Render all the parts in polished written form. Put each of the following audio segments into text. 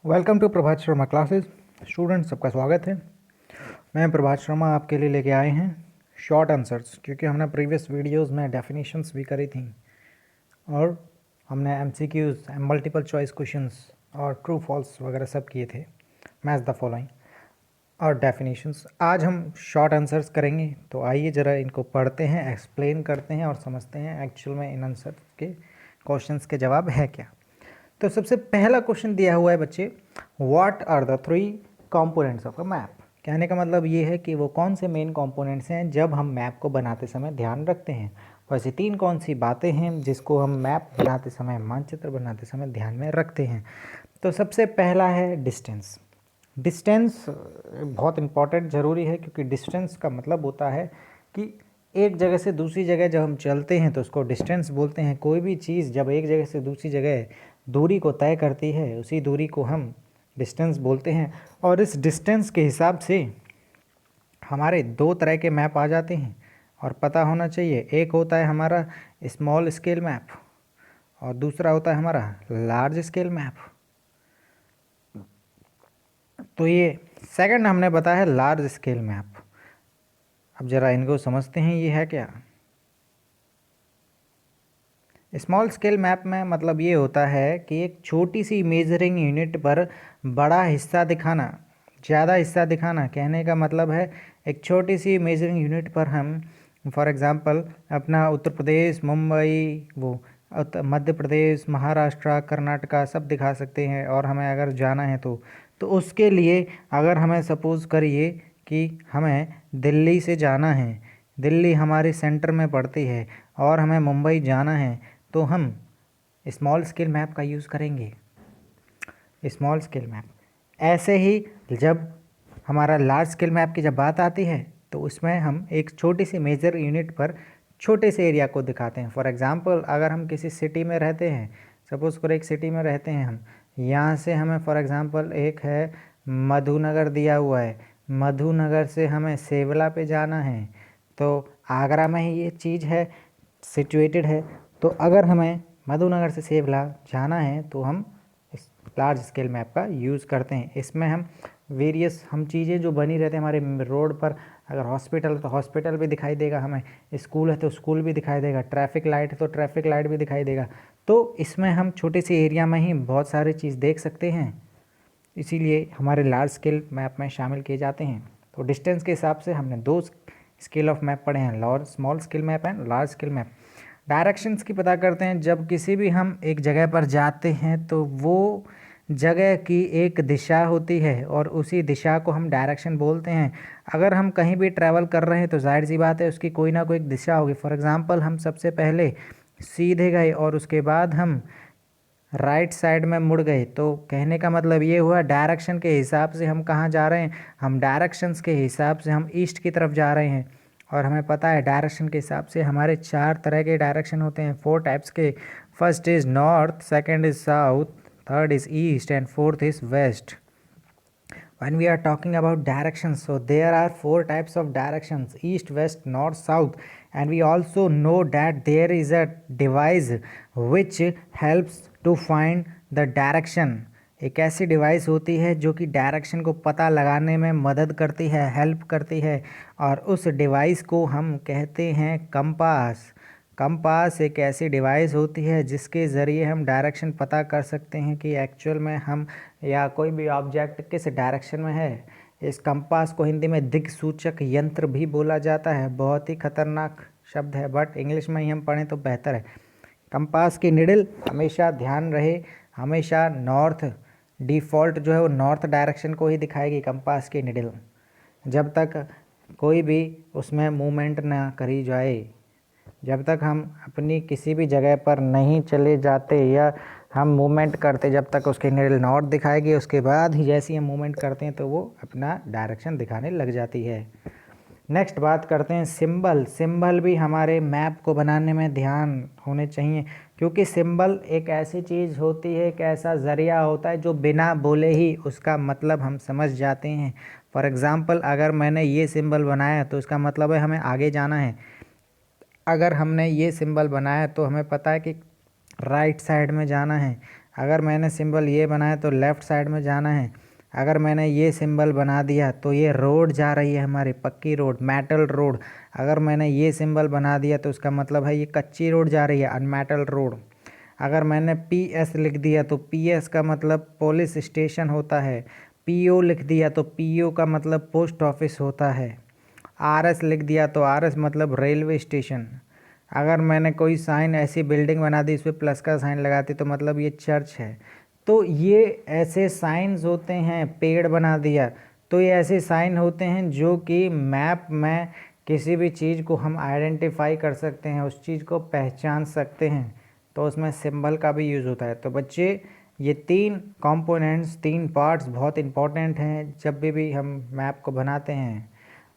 Welcome to Prabhat Sharma classes. Student सबका स्वागत है। मैं प्रभात शर्मा आपके लिए लेके आए हैं शॉर्ट आंसर्स, क्योंकि हमने प्रीवियस वीडियोस में डेफिनेशंस भी करी थी और हमने एमसीक्यूज, मल्टीपल चॉइस क्वेश्चंस और ट्रू फॉल्स वगैरह सब किए थे। मैच द फॉलोइंग और डेफिनेशंस। आज हम शॉर्ट आंसर्स करेंगे, तो आइए ज़रा इनको पढ़ते हैं, एक्सप्लेन करते हैं और समझते हैं एक्चुअल में इन आंसर के क्वेश्चंस के जवाब है क्या। तो सबसे पहला क्वेश्चन दिया हुआ है बच्चे, what are the 3 components of a map. कहने का मतलब ये है कि वो कौन से मेन कंपोनेंट्स हैं जब हम मैप को बनाते समय ध्यान रखते हैं। वैसे 3 कौन सी बातें हैं जिसको हम मैप बनाते समय, मानचित्र बनाते समय ध्यान में रखते हैं। तो सबसे पहला है डिस्टेंस। डिस्टेंस बहुत इम्पॉर्टेंट ज़रूरी है, क्योंकि डिस्टेंस का मतलब होता है कि एक जगह से दूसरी जगह जब हम चलते हैं तो उसको डिस्टेंस बोलते हैं। कोई भी चीज़ जब एक जगह से दूसरी जगह दूरी को तय करती है, उसी दूरी को हम डिस्टेंस बोलते हैं। और इस डिस्टेंस के हिसाब से हमारे 2 तरह के मैप आ जाते हैं और पता होना चाहिए। एक होता है हमारा स्मॉल स्केल मैप और दूसरा होता है हमारा लार्ज स्केल मैप। तो ये सेकंड हमने बताया है लार्ज स्केल मैप। अब ज़रा इनको समझते हैं, ये है क्या। स्मॉल स्केल मैप में मतलब ये होता है कि एक छोटी सी मेजरिंग यूनिट पर बड़ा हिस्सा दिखाना, ज़्यादा हिस्सा दिखाना। कहने का मतलब है एक छोटी सी मेजरिंग यूनिट पर हम फॉर एग्ज़ाम्पल अपना उत्तर प्रदेश, मुंबई, वो मध्य प्रदेश, महाराष्ट्र, कर्नाटका सब दिखा सकते हैं। और हमें अगर जाना है तो उसके लिए अगर हमें सपोज़ करिए कि हमें दिल्ली से जाना है, दिल्ली हमारे सेंटर में पड़ती है और हमें मुंबई जाना है, तो हम स्मॉल स्केल मैप का यूज़ करेंगे, स्मॉल स्केल मैप। ऐसे ही जब हमारा लार्ज स्केल मैप की जब बात आती है तो उसमें हम एक छोटी सी मेजर यूनिट पर छोटे से एरिया को दिखाते हैं। फॉर एग्ज़ाम्पल अगर हम किसी सिटी में रहते हैं, सपोज़ करो एक सिटी में रहते हैं हम, यहाँ से हमें फॉर एग्ज़ाम्पल एक है मधुनगर दिया हुआ है, मधुनगर से हमें सेवला पे जाना है, तो आगरा में ही ये चीज़ है, सिचुएटेड है। तो अगर हमें मधुनगर से सेवला जाना है तो हम इस लार्ज स्केल मैप का यूज़ करते हैं। इसमें हम वेरियस हम चीज़ें जो बनी रहती हैं हमारे रोड पर, अगर हॉस्पिटल है तो हॉस्पिटल भी दिखाई देगा, हमें स्कूल है तो स्कूल भी दिखाई देगा, ट्रैफिक लाइट है तो ट्रैफिक लाइट भी दिखाई देगा। तो इसमें हम छोटे से एरिया में ही बहुत सारी चीज़ देख सकते हैं, इसीलिए हमारे लार्ज स्केल मैप में शामिल किए जाते हैं। तो डिस्टेंस के हिसाब से हमने 2 स्केल ऑफ मैप पढ़े हैं, small scale map and large scale map. Directions की पता करते हैं। जब किसी भी हम एक जगह पर जाते हैं तो वो जगह की एक दिशा होती है और उसी दिशा को हम डायरेक्शन बोलते हैं। अगर हम कहीं भी ट्रैवल कर रहे हैं तो जाहिर सी बात है उसकी कोई ना कोई एक दिशा होगी। फॉर एग्ज़ाम्पल हम सबसे पहले सीधे गए और उसके बाद हम राइट साइड में मुड़ गए, तो कहने का मतलब ये हुआ डायरेक्शन के हिसाब से हम कहाँ जा रहे हैं, हम डायरेक्शंस के हिसाब से हम ईस्ट की तरफ जा रहे हैं। और हमें पता है डायरेक्शन के हिसाब से हमारे 4 तरह के डायरेक्शन होते हैं, 4 टाइप्स के। First is north, second is south, third is east and fourth is west. When we are talking about directions, so there are 4 types of directions: east, west, north, south. And we also know that there is a device which helps to find the direction. एक ऐसी device होती है जो कि direction को पता लगाने में मदद करती है, हेल्प करती है, और उस डिवाइस को हम कहते हैं कंपास। कंपास एक ऐसी डिवाइस होती है जिसके ज़रिए हम डायरेक्शन पता कर सकते हैं कि एक्चुअल में हम या कोई भी ऑब्जेक्ट किस डायरेक्शन में है। इस कंपास को हिंदी में दिक्सूचक यंत्र भी बोला जाता है। बहुत ही खतरनाक शब्द है, बट इंग्लिश में ही हम पढ़ें तो बेहतर है। कंपास की निडल हमेशा ध्यान रहे, हमेशा नॉर्थ, डिफ़ॉल्ट जो है वो नॉर्थ डायरेक्शन को ही दिखाएगी कंपास की निडल, जब तक कोई भी उसमें मूवमेंट ना करी जाए, जब तक हम अपनी किसी भी जगह पर नहीं चले जाते या हम मूवमेंट करते, जब तक उसकी निडल नॉर्थ दिखाएगी। उसके बाद ही जैसे ही हम मूवमेंट करते हैं तो वो अपना डायरेक्शन दिखाने लग जाती है। नेक्स्ट बात करते हैं सिंबल। सिंबल भी हमारे मैप को बनाने में ध्यान होने चाहिए, क्योंकि सिंबल एक ऐसी चीज़ होती है, एक ऐसा ज़रिया होता है जो बिना बोले ही उसका मतलब हम समझ जाते हैं। फॉर एग्ज़ाम्पल अगर मैंने ये सिंबल बनाया तो उसका मतलब है हमें आगे जाना है। अगर हमने ये सिंबल बनाया तो हमें पता है कि राइट साइड में जाना है। अगर मैंने सिंबल ये बनाया तो लेफ़्ट साइड में जाना है। अगर मैंने ये सिंबल बना दिया तो ये रोड जा रही है हमारी, पक्की रोड, मेटल रोड। अगर मैंने ये सिंबल बना दिया तो उसका मतलब है ये कच्ची रोड जा रही है, अनमेटल रोड। अगर मैंने PS लिख दिया तो PS का मतलब पुलिस स्टेशन होता है। PO लिख दिया तो PO का मतलब पोस्ट ऑफिस होता है। RS लिख दिया तो RS मतलब रेलवे स्टेशन। अगर मैंने कोई साइन ऐसी बिल्डिंग बना दी, इस पर प्लस का साइन लगाती तो मतलब ये चर्च है। तो ये ऐसे साइंस होते हैं। पेड़ बना दिया तो ये ऐसे साइन होते हैं जो कि मैप में किसी भी चीज़ को हम आइडेंटिफाई कर सकते हैं, उस चीज़ को पहचान सकते हैं, तो उसमें सिंबल का भी यूज़ होता है। तो बच्चे ये 3 कंपोनेंट्स, 3 पार्ट्स बहुत इंपॉर्टेंट हैं जब भी हम मैप को बनाते हैं।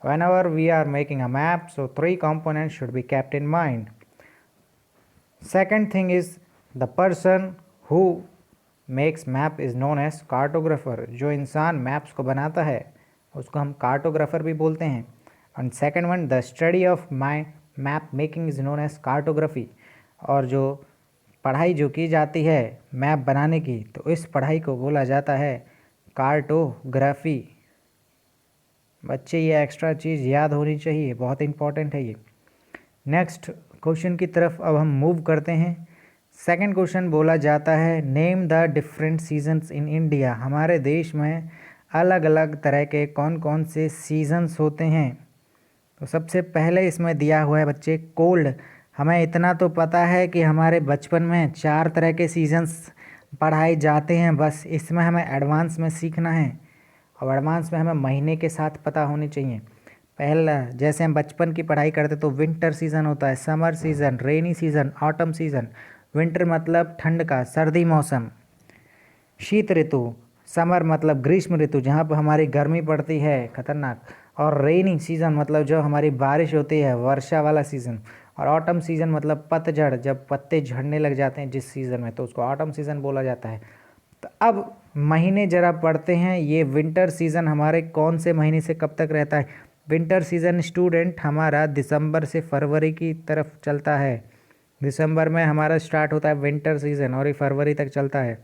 Whenever we are making a map, so 3 components should be kept in mind. Second thing is the person who makes map is known as cartographer. जो इंसान मैप्स को बनाता है उसको हम कार्टोग्राफर भी बोलते हैं। And second one, the study of my map making is known as cartography. और जो पढ़ाई जो की जाती है मैप बनाने की, तो इस पढ़ाई को बोला जाता है कार्टोग्राफी। बच्चे ये एक्स्ट्रा चीज़ याद होनी चाहिए, बहुत इंपॉर्टेंट है ये। नेक्स्ट क्वेश्चन की तरफ अब हम मूव करते हैं। सेकंड क्वेश्चन बोला जाता है name the different seasons in India. हमारे देश में अलग अलग तरह के कौन कौन से सीजन्स होते हैं। तो सबसे पहले इसमें दिया हुआ है बच्चे कोल्ड। हमें इतना तो पता है कि हमारे बचपन में 4 तरह के सीजन्स पढ़ाए जाते हैं, बस इसमें हमें एडवांस में सीखना है और एडवांस में हमें महीने के साथ पता होने चाहिए। पहला, जैसे हम बचपन की पढ़ाई करते तो विंटर सीज़न होता है, summer season, rainy season, autumn season. Winter मतलब ठंड का, सर्दी मौसम। शीत ऋतु, समर मतलब ग्रीष्म ऋतु जहाँ पर हमारी गर्मी पड़ती है खतरनाक। और रेनी सीज़न मतलब जो हमारी बारिश होती है, वर्षा वाला सीज़न। और ऑटम सीज़न मतलब पतझड़, जब पत्ते झड़ने लग जाते हैं जिस सीज़न में, तो उसको ऑटम सीज़न बोला जाता है। तो अब महीने ज़रा पढ़ते हैं। ये विंटर सीज़न हमारे कौन से महीने से कब तक रहता है। विंटर सीज़न स्टूडेंट हमारा दिसंबर से फरवरी की तरफ चलता है। दिसंबर में हमारा स्टार्ट होता है विंटर सीज़न और ये फरवरी तक चलता है।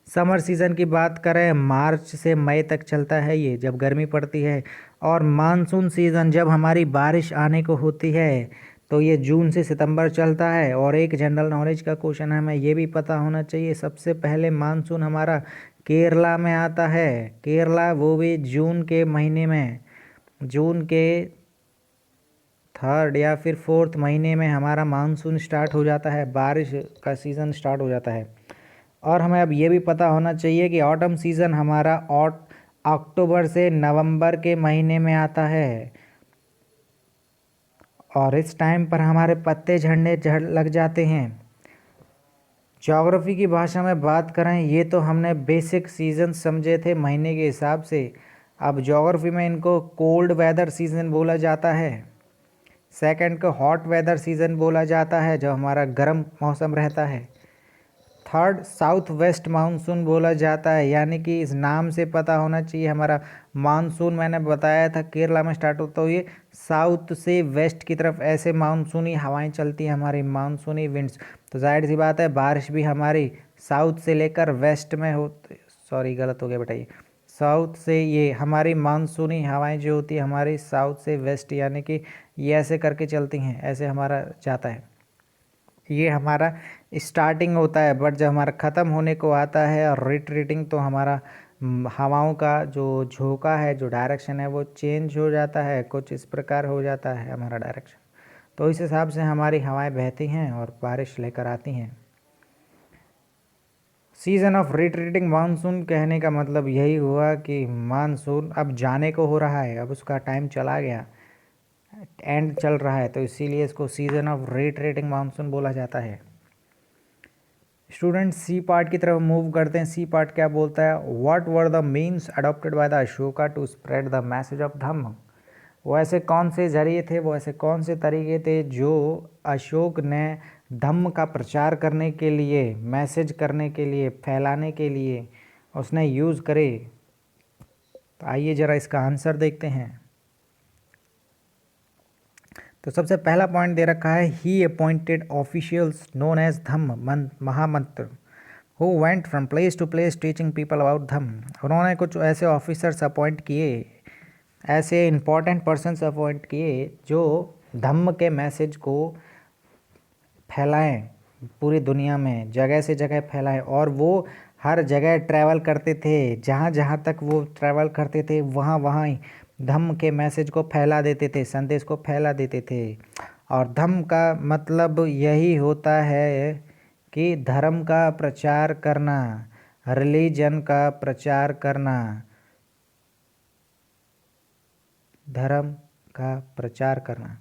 समर सीज़न की बात करें, मार्च से मई तक चलता है ये, जब गर्मी पड़ती है। और मानसून सीज़न जब हमारी बारिश आने को होती है, तो ये जून से सितंबर चलता है। और एक जनरल नॉलेज का क्वेश्चन है, हमें ये भी पता होना चाहिए, सबसे पहले मानसून हमारा केरला में आता है। केरला, वो भी जून के महीने में, जून के 3rd या फिर 4th महीने में हमारा मानसून स्टार्ट हो जाता है, बारिश का सीज़न स्टार्ट हो जाता है। और हमें अब ये भी पता होना चाहिए कि ऑटम सीज़न हमारा अक्टूबर से नवंबर के महीने में आता है। और इस टाइम पर हमारे पत्ते झड़ने लग जाते हैं। ज्योग्राफी की भाषा में बात करें, ये तो हमने बेसिक सीज़न समझे थे महीने के हिसाब से। अब ज्योग्राफी में इनको कोल्ड वेदर सीज़न बोला जाता है। सेकंड को हॉट वेदर सीज़न बोला जाता है, जब हमारा गर्म मौसम रहता है। थर्ड साउथ वेस्ट मानसून बोला जाता है, यानी कि इस नाम से पता होना चाहिए हमारा मानसून, मैंने बताया था केरला में स्टार्ट होता है, ये साउथ से वेस्ट की तरफ ऐसे मानसूनी हवाएं चलती हैं, हमारी मानसूनी विंड्स। तो जाहिर सी बात है बारिश भी हमारी साउथ से लेकर वेस्ट में सॉरी गलत हो गया बेटा, ये साउथ से, ये हमारी मानसूनी हवाएं जो होती है हमारी साउथ से वेस्ट, यानी कि ये ऐसे करके चलती हैं, ऐसे हमारा जाता है। ये हमारा स्टार्टिंग होता है, बट जब हमारा ख़त्म होने को आता है और रिट्रीटिंग, तो हमारा हवाओं का जो झोंका है, जो डायरेक्शन है, वो चेंज हो जाता है, कुछ इस प्रकार हो जाता है हमारा डायरेक्शन। तो इस हिसाब से हमारी हवाएं बहती हैं और बारिश लेकर आती हैं। सीज़न ऑफ रिट्रीटिंग मानसून कहने का मतलब यही हुआ कि मानसून अब जाने को हो रहा है, अब उसका टाइम चला गया, एंड चल रहा है, तो इसीलिए इसको सीज़न ऑफ रिट्रीटिंग मानसून बोला जाता है। स्टूडेंट सी पार्ट की तरफ मूव करते हैं। सी पार्ट क्या बोलता है, what were the means adopted by the Ashoka to spread the message of Dhamma. वो ऐसे कौन से जरिए थे, वो ऐसे कौन से तरीके थे जो अशोक ने धम्म का प्रचार करने के लिए, मैसेज करने के लिए, फैलाने के लिए उसने यूज़ करे। तो आइए ज़रा इसका आंसर देखते हैं। तो सबसे पहला पॉइंट दे रखा है, he appointed officials known as Dhamma Mahamatra. Who went from place to place teaching people about Dhamma. उन्होंने कुछ ऐसे ऑफिसर्स अपॉइंट किए, ऐसे इम्पोर्टेंट पर्सन्स अपॉइंट किए जो धम्म के मैसेज को फैलाएं पूरी दुनिया में, जगह से जगह फैलाएं। और वो हर जगह ट्रैवल करते थे, जहाँ जहाँ तक वो ट्रैवल करते थे वहाँ वहाँ ही धम्म के मैसेज को फैला देते थे, संदेश को फैला देते थे। और धम्म का मतलब यही होता है कि धर्म का प्रचार करना, रिलीजन का प्रचार करना, धर्म का प्रचार करना।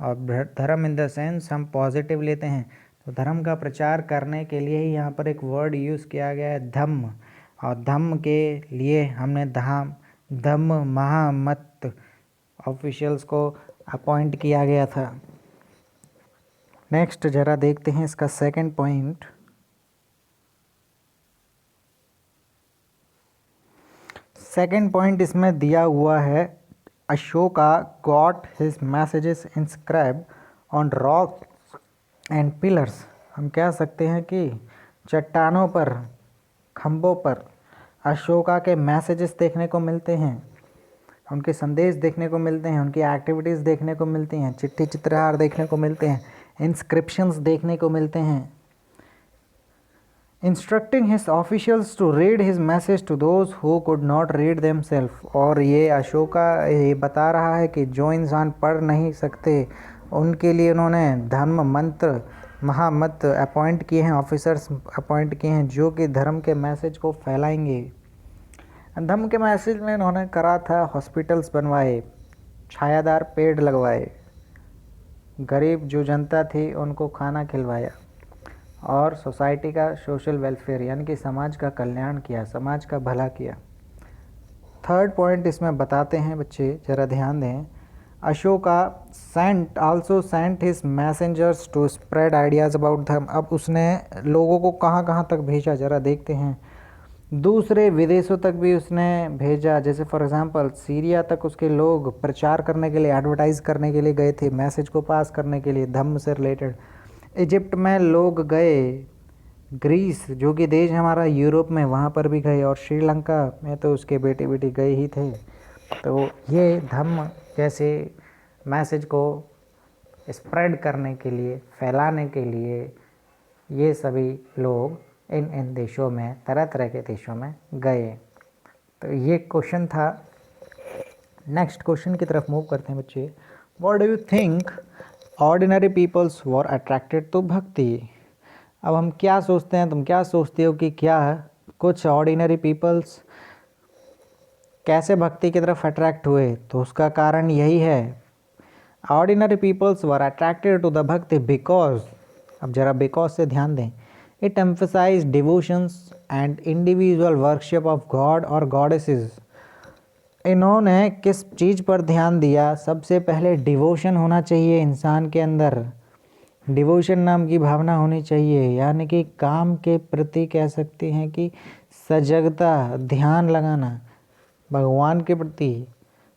और धर्म इन द सेंस हम पॉजिटिव लेते हैं, तो धर्म का प्रचार करने के लिए ही यहाँ पर एक वर्ड यूज़ किया गया है धम्म। और धम्म के लिए हमने धम्म महामत ऑफिशियल्स को अपॉइंट किया गया था। नेक्स्ट जरा देखते हैं इसका सेकंड पॉइंट। सेकंड पॉइंट इसमें दिया हुआ है, Ashoka got his messages inscribed on rocks and pillars. हम कह सकते हैं कि चट्टानों पर, खंभों पर अशोका के मैसेजेस देखने को मिलते हैं, उनके संदेश देखने को मिलते हैं, उनकी एक्टिविटीज़ देखने को मिलती हैं, चिट्ठी चित्रहार देखने को मिलते हैं, इंस्क्रिप्शंस देखने को मिलते हैं। Instructing his officials to read his message to those who could not read themselves. और ये अशोका ये बता रहा है कि जो इंसान पढ़ नहीं सकते उनके लिए उन्होंने धर्म मंत्र महामत अपॉइंट किए हैं, ऑफिसर्स अपॉइंट किए हैं जो कि धर्म के मैसेज को फैलाएंगे। धर्म के मैसेज में उन्होंने करा था, हॉस्पिटल्स बनवाए, छायादार पेड़ लगवाए, गरीब जो जनता थी उनको खाना खिलवाया, और सोसाइटी का सोशल वेलफेयर यानी कि समाज का कल्याण किया, समाज का भला किया। थर्ड पॉइंट इसमें बताते हैं बच्चे, ज़रा ध्यान दें। Ashoka also sent his messengers to spread ideas about dharma. अब उसने लोगों को कहाँ कहाँ तक भेजा, ज़रा देखते हैं। दूसरे विदेशों तक भी उसने भेजा, जैसे फॉर एग्जांपल सीरिया तक उसके लोग प्रचार करने के लिए, एडवर्टाइज़ करने के लिए गए थे, मैसेज को पास करने के लिए धर्म से रिलेटेड। इजिप्ट में लोग गए, ग्रीस जो कि देश हमारा यूरोप में, वहाँ पर भी गए, और श्रीलंका में तो उसके बेटे बेटी गए ही थे। तो ये धम्म जैसे मैसेज को स्प्रेड करने के लिए, फैलाने के लिए ये सभी लोग इन देशों में, तरह तरह के देशों में गए। तो ये क्वेश्चन था। नेक्स्ट क्वेश्चन की तरफ मूव करते हैं बच्चे। What do you think ordinary peoples were attracted to bhakti. अब हम क्या सोचते हैं, तुम क्या सोचते हो कि क्या कुछ ऑर्डिनरी पीपल्स कैसे भक्ति की तरफ अट्रैक्ट हुए? तो उसका कारण यही है, ordinary peoples were attracted to the bhakti because, अब जरा बिकॉज से ध्यान दें, it emphasize devotions and individual worship of god और गॉडेसेस। इन्होंने किस चीज़ पर ध्यान दिया? सबसे पहले डिवोशन होना चाहिए इंसान के अंदर, डिवोशन नाम की भावना होनी चाहिए, यानी कि काम के प्रति कह सकते हैं कि सजगता, ध्यान लगाना भगवान के प्रति।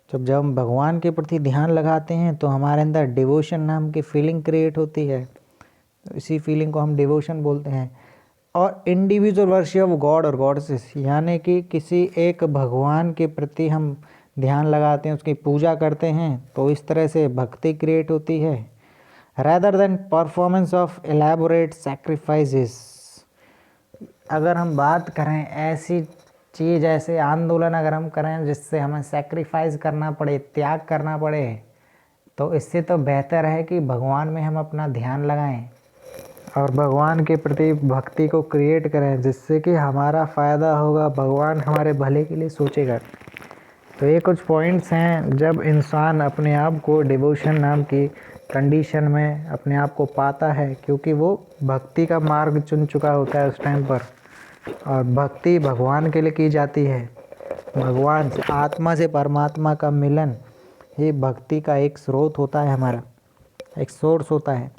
जब हम भगवान के प्रति ध्यान लगाते हैं तो हमारे अंदर डिवोशन नाम की फीलिंग क्रिएट होती है, तो इसी फीलिंग को हम डिवोशन बोलते हैं। और इंडिविजुअल वर्शिप ऑफ गॉड और गॉडेसेस, यानी कि किसी एक भगवान के प्रति हम ध्यान लगाते हैं, उसकी पूजा करते हैं, तो इस तरह से भक्ति क्रिएट होती है। Rather than performance of elaborate sacrifices. अगर हम बात करें ऐसी चीज़, ऐसे आंदोलन अगर हम करें जिससे हमें सैक्रिफाइस करना पड़े, त्याग करना पड़े, तो इससे तो बेहतर है कि भगवान में हम अपना ध्यान लगाएं और भगवान के प्रति भक्ति को क्रिएट करें, जिससे कि हमारा फ़ायदा होगा, भगवान हमारे भले के लिए सोचेगा। तो ये कुछ पॉइंट्स हैं जब इंसान अपने आप को डिवोशन नाम की कंडीशन में अपने आप को पाता है, क्योंकि वो भक्ति का मार्ग चुन चुका होता है उस टाइम पर। और भक्ति भगवान के लिए की जाती है, भगवान से, आत्मा से परमात्मा का मिलन, ये भक्ति का एक स्रोत होता है, हमारा एक सोर्स होता है।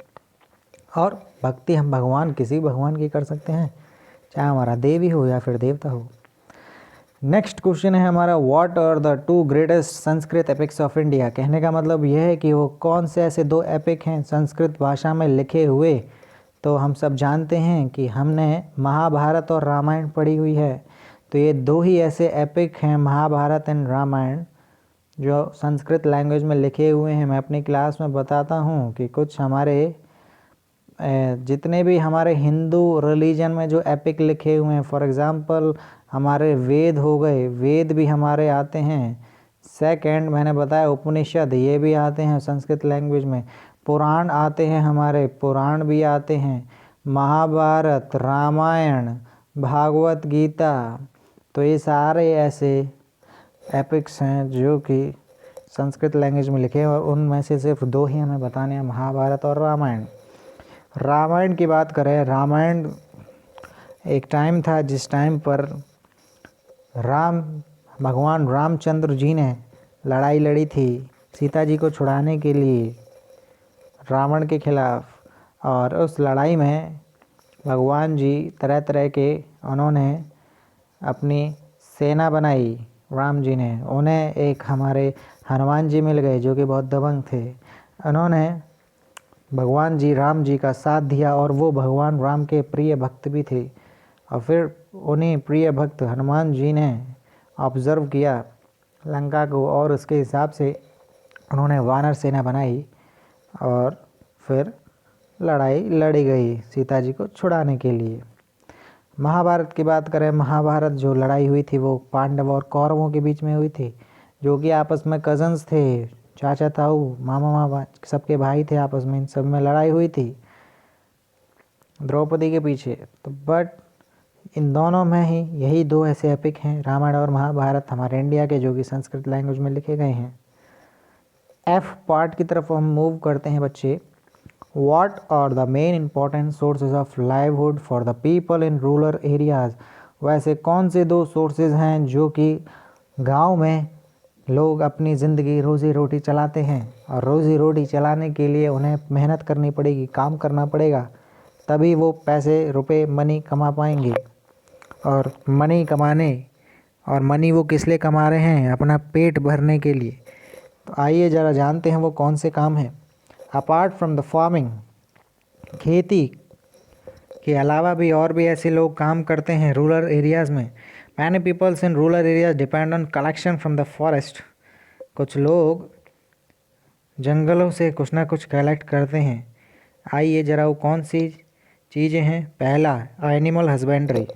और भक्ति हम भगवान, किसी भगवान की कर सकते हैं, चाहे हमारा देवी हो या फिर देवता हो। नेक्स्ट क्वेश्चन है हमारा, what are the two greatest Sanskrit epics of India. कहने का मतलब यह है कि वो कौन से ऐसे दो एपिक हैं संस्कृत भाषा में लिखे हुए तो हम सब जानते हैं कि हमने महाभारत और रामायण पढ़ी हुई है। तो ये दो ही ऐसे एपिक हैं, महाभारत एंड रामायण, जो संस्कृत लैंग्वेज में लिखे हुए हैं। मैं अपनी क्लास में बताता हूँ कि कुछ हमारे जितने भी हमारे हिंदू रिलीजन में जो एपिक लिखे हुए हैं, फॉर एग्ज़ाम्पल हमारे वेद हो गए, वेद भी हमारे आते हैं। सेकंड मैंने बताया उपनिषद, ये भी आते हैं संस्कृत लैंग्वेज में। पुराण आते हैं हमारे, पुराण भी आते हैं। महाभारत, रामायण, भागवत गीता, तो ये सारे ऐसे एपिक्स हैं जो कि संस्कृत लैंग्वेज में लिखे हैं, और उनमें से सिर्फ दो ही हमें बताने हैं, महाभारत और रामायण। रामायण की बात करें, रामायण एक टाइम था जिस टाइम पर भगवान रामचंद्र जी ने लड़ाई लड़ी थी सीता जी को छुड़ाने के लिए रावण के खिलाफ। और उस लड़ाई में भगवान जी तरह तरह के उन्होंने अपनी सेना बनाई। राम जी ने, उन्हें एक हमारे हनुमान जी मिल गए जो कि बहुत दबंग थे। उन्होंने भगवान जी राम जी का साथ दिया, और वो भगवान राम के प्रिय भक्त भी थे। और फिर उन्हीं प्रिय भक्त हनुमान जी ने ऑब्ज़र्व किया लंका को, और उसके हिसाब से उन्होंने वानर सेना बनाई, और फिर लड़ाई लड़ी गई सीता जी को छुड़ाने के लिए। महाभारत की बात करें, महाभारत जो लड़ाई हुई थी वो पांडव और कौरवों के बीच में हुई थी, जो कि आपस में कज़न्स थे, चाचा ताऊ मामा मामा सबके भाई थे आपस में। इन सब में लड़ाई हुई थी द्रौपदी के पीछे। तो बट इन दोनों में ही यही दो ऐसे एपिक हैं, रामायण और महाभारत हमारे इंडिया के, जो कि संस्कृत लैंग्वेज में लिखे गए हैं। एफ पार्ट की तरफ हम मूव करते हैं बच्चे। What are the main important sources of livelihood for the people in rural areas? वैसे कौन से दो सोर्सेज हैं जो कि गांव में लोग अपनी ज़िंदगी रोज़ी रोटी चलाते हैं, और रोज़ी रोटी चलाने के लिए उन्हें मेहनत करनी पड़ेगी, काम करना पड़ेगा, तभी वो पैसे रुपए मनी कमा पाएंगे। और मनी कमाने, और मनी वो किस लिए कमा रहे हैं? अपना पेट भरने के लिए। तो आइए ज़रा जानते हैं वो कौन से काम हैं। अपार्ट फ्रॉम द फार्मिंग, खेती के अलावा भी और भी ऐसे लोग काम करते हैं रूरल एरियाज़ में। Many peoples in rural areas depend on collection from the forest. कुछ लोग जंगलों से कुछ ना कुछ कलेक्ट करते हैं। आइए ज़रा वो कौन सी चीज़ें हैं। पहला, एनिमल हस्बेंड्री,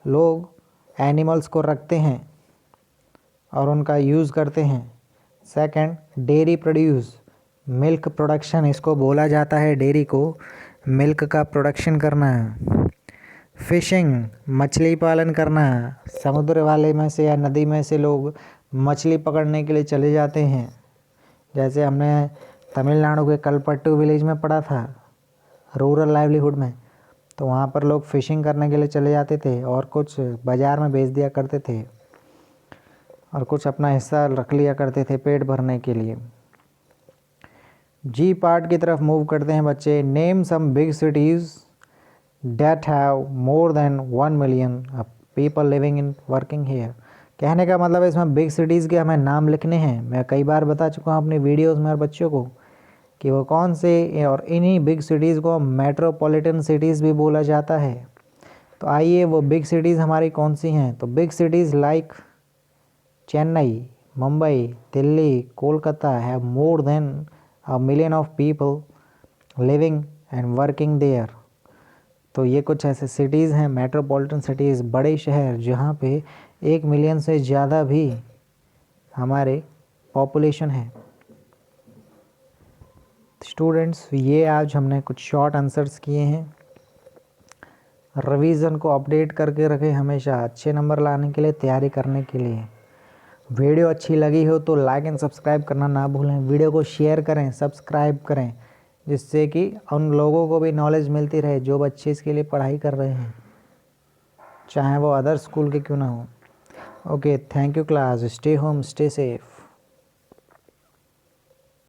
लोग एनिमल्स को रखते हैं और उनका यूज़ करते हैं। Second, dairy produce, milk production इसको बोला जाता है, डेयरी को मिल्क का प्रोडक्शन करना। फिशिंग, मछली पालन करना, समुद्र वाले में से या नदी में से लोग मछली पकड़ने के लिए चले जाते हैं। जैसे हमने तमिलनाडु के कलपट्टू विलेज में पढ़ा था रूरल लाइवलीहुड में, तो वहाँ पर लोग फ़िशिंग करने के लिए चले जाते थे, और कुछ बाज़ार में बेच दिया करते थे, और कुछ अपना हिस्सा रख लिया करते थे पेट भरने के लिए। जी पार्ट की तरफ मूव करते हैं बच्चे। Name some big cities that have more than 1 million people living in working here. कहने का मतलब इसमें बिग सिटीज़ के हमें नाम लिखने हैं। मैं कई बार बता चुका हूँ अपनी वीडियोस में और बच्चों को कि वो कौन से, और इन्हीं बिग सिटीज़ को मेट्रोपॉलिटन सिटीज़ भी बोला जाता है। तो आइए वो बिग सिटीज़ हमारी कौन सी हैं। तो big cities like Chennai, Mumbai, Delhi, Kolkata have more then a million of people living and working there। तो ये कुछ ऐसे सिटीज़ हैं, मेट्रोपॉलिटन सिटीज़, बड़े शहर जहाँ पे 1 मिलियन से ज़्यादा भी हमारे पॉपुलेशन है। स्टूडेंट्स, ये आज हमने कुछ शॉर्ट आंसर्स किए हैं। रिवीजन को अपडेट करके रखें हमेशा, अच्छे नंबर लाने के लिए, तैयारी करने के लिए। वीडियो अच्छी लगी हो तो लाइक एंड सब्सक्राइब करना ना भूलें। वीडियो को शेयर करें, सब्सक्राइब करें, जिससे कि उन लोगों को भी नॉलेज मिलती रहे जो बच्चे इसके लिए पढ़ाई कर रहे हैं, चाहे वो अदर स्कूल के क्यों ना हो। Okay, thank you class. Stay home, stay safe.